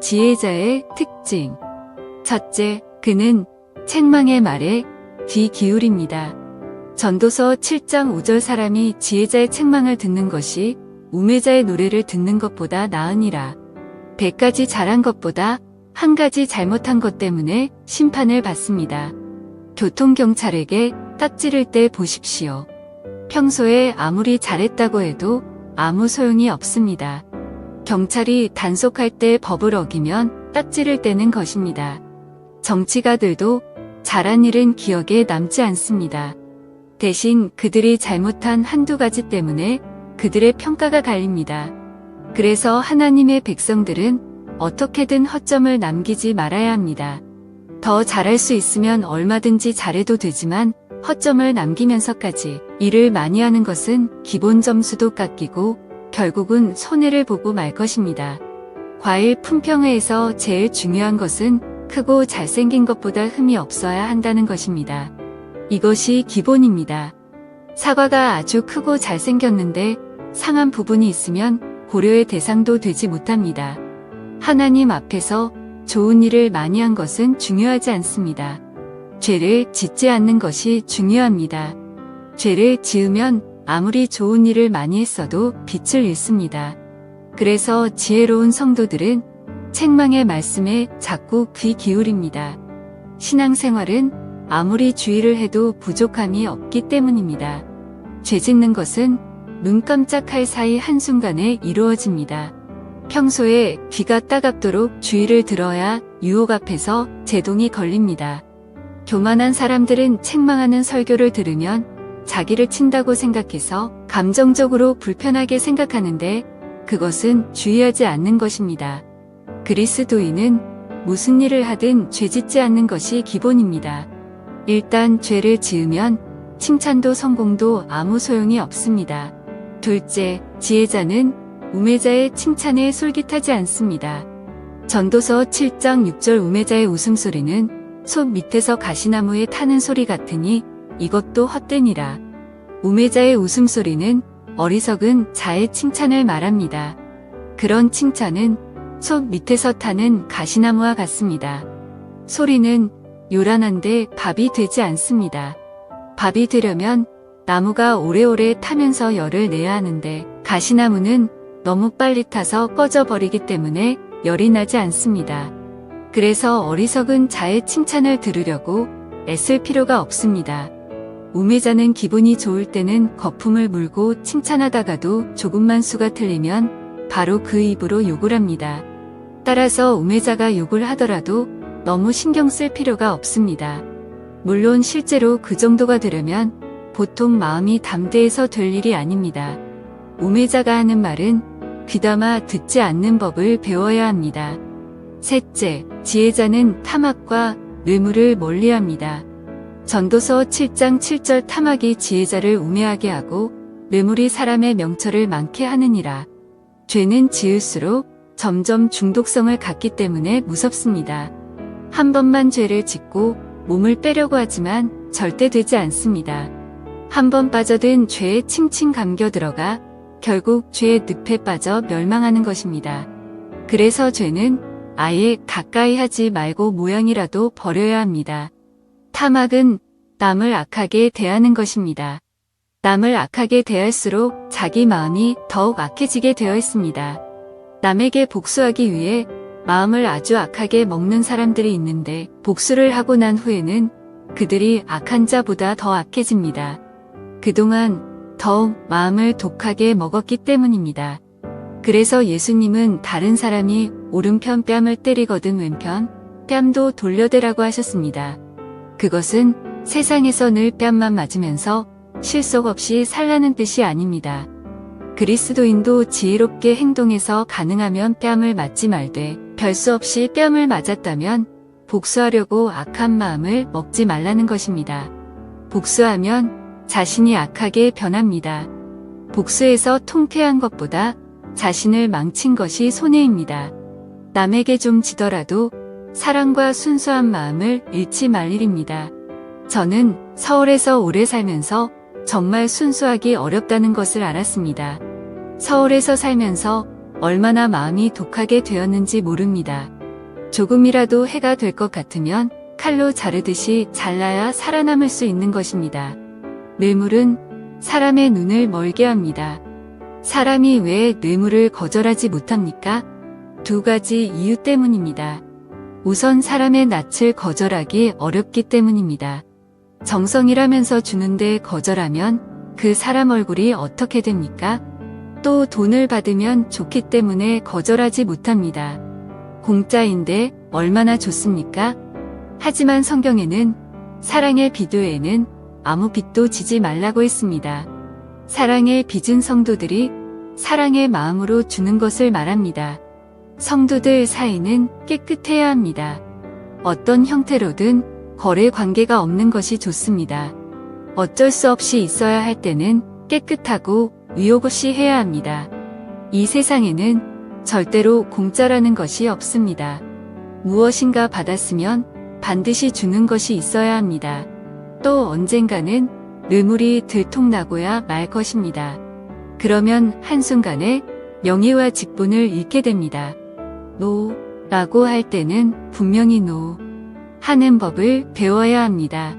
지혜자의 특징. 첫째, 그는 책망의 말에 귀 기울입니다. 전도서 7장 5절 사람이 지혜자의 책망을 듣는 것이 우매자의 노래를 듣는 것보다 나으니라. 100가지 잘한 것보다 한 가지 잘못한 것 때문에 심판을 받습니다. 교통경찰에게 딱지를 떼 보십시오. 평소에 아무리 잘했다고 해도 아무 소용이 없습니다. 경찰이 단속할 때 법을 어기면 딱지를 떼는 것입니다. 정치가들도 잘한 일은 기억에 남지 않습니다. 대신 그들이 잘못한 한두 가지 때문에 그들의 평가가 갈립니다. 그래서 하나님의 백성들은 어떻게든 허점을 남기지 말아야 합니다. 더 잘할 수 있으면 얼마든지 잘해도 되지만 허점을 남기면서까지 일을 많이 하는 것은 기본 점수도 깎이고 결국은 손해를 보고 말 것입니다. 과일 품평회에서 제일 중요한 것은 크고 잘생긴 것보다 흠이 없어야 한다는 것입니다. 이것이 기본입니다. 사과가 아주 크고 잘생겼는데 상한 부분이 있으면 고려의 대상도 되지 못합니다. 하나님 앞에서 좋은 일을 많이 한 것은 중요하지 않습니다. 죄를 짓지 않는 것이 중요합니다. 죄를 지으면 아무리 좋은 일을 많이 했어도 빛을 잃습니다. 그래서 지혜로운 성도들은 책망의 말씀에 자꾸 귀 기울입니다. 신앙생활은 아무리 주의를 해도 부족함이 없기 때문입니다. 죄 짓는 것은 눈 깜짝할 사이 한순간에 이루어집니다. 평소에 귀가 따갑도록 주의를 들어야 유혹 앞에서 제동이 걸립니다. 교만한 사람들은 책망하는 설교를 들으면 자기를 친다고 생각해서 감정적으로 불편하게 생각하는데 그것은 주의하지 않는 것입니다. 그리스도인은 무슨 일을 하든 죄짓지 않는 것이 기본입니다. 일단 죄를 지으면 칭찬도 성공도 아무 소용이 없습니다. 둘째, 지혜자는 우매자의 칭찬에 솔깃하지 않습니다. 전도서 7장 6절 우매자의 웃음소리는 솥 밑에서 가시나무에 타는 소리 같으니 이것도 헛되니라. 우매자의 웃음소리는 어리석은 자의 칭찬을 말합니다. 그런 칭찬은 솥 밑에서 타는 가시나무와 같습니다. 소리는 요란한데 밥이 되지 않습니다. 밥이 되려면 나무가 오래오래 타면서 열을 내야 하는데 가시나무는 너무 빨리 타서 꺼져버리기 때문에 열이 나지 않습니다. 그래서 어리석은 자의 칭찬을 들으려고 애쓸 필요가 없습니다. 우매자는 기분이 좋을 때는 거품을 물고 칭찬하다가도 조금만 수가 틀리면 바로 그 입으로 욕을 합니다. 따라서 우매자가 욕을 하더라도 너무 신경 쓸 필요가 없습니다. 물론 실제로 그 정도가 되려면 보통 마음이 담대해서 될 일이 아닙니다. 우매자가 하는 말은 귀담아 듣지 않는 법을 배워야 합니다. 셋째, 지혜자는 탐악과 뇌물을 멀리합니다. 전도서 7장 7절 탐악이 지혜자를 우매하게 하고 뇌물이 사람의 명철을 많게 하느니라. 죄는 지을수록 점점 중독성을 갖기 때문에 무섭습니다. 한 번만 죄를 짓고 몸을 빼려고 하지만 절대 되지 않습니다. 한 번 빠져든 죄에 칭칭 감겨 들어가 결국 죄의 늪에 빠져 멸망하는 것입니다. 그래서 죄는 아예 가까이 하지 말고 모양이라도 버려야 합니다. 탐악은 남을 악하게 대하는 것입니다. 남을 악하게 대할수록 자기 마음이 더욱 악해지게 되어 있습니다. 남에게 복수하기 위해 마음을 아주 악하게 먹는 사람들이 있는데 복수를 하고 난 후에는 그들이 악한 자보다 더 악해집니다. 그동안 더욱 마음을 독하게 먹었기 때문입니다. 그래서 예수님은 다른 사람이 오른편 뺨을 때리거든 왼편 뺨도 돌려대라고 하셨습니다. 그것은 세상에서 늘 뺨만 맞으면서 실속 없이 살라는 뜻이 아닙니다. 그리스도인도 지혜롭게 행동해서 가능하면 뺨을 맞지 말되 별수 없이 뺨을 맞았다면 복수하려고 악한 마음을 먹지 말라는 것입니다. 복수하면 자신이 악하게 변합니다. 복수해서 통쾌한 것보다 자신을 망친 것이 손해입니다. 남에게 좀 지더라도 사랑과 순수한 마음을 잃지 말 일입니다. 저는 서울에서 오래 살면서 정말 순수하기 어렵다는 것을 알았습니다. 서울에서 살면서 얼마나 마음이 독하게 되었는지 모릅니다. 조금이라도 해가 될 것 같으면 칼로 자르듯이 잘라야 살아남을 수 있는 것입니다. 뇌물은 사람의 눈을 멀게 합니다. 사람이 왜 뇌물을 거절하지 못합니까? 두 가지 이유 때문입니다. 우선 사람의 낯을 거절하기 어렵기 때문입니다. 정성이라면서 주는데 거절하면 그 사람 얼굴이 어떻게 됩니까? 또 돈을 받으면 좋기 때문에 거절하지 못합니다. 공짜인데 얼마나 좋습니까? 하지만 성경에는 사랑의 비도에는 아무 빚도 지지 말라고 했습니다. 사랑에 빚은 성도들이 사랑의 마음으로 주는 것을 말합니다. 성도들 사이는 깨끗해야 합니다. 어떤 형태로든 거래 관계가 없는 것이 좋습니다. 어쩔 수 없이 있어야 할 때는 깨끗하고 의욕 없이 해야 합니다. 이 세상에는 절대로 공짜라는 것이 없습니다. 무엇인가 받았으면 반드시 주는 것이 있어야 합니다. 또 언젠가는 뇌물이 들통나고야 말 것입니다. 그러면 한순간에 명예와 직분을 잃게 됩니다. 노라고 할 때는 분명히 노 하는 법을 배워야 합니다.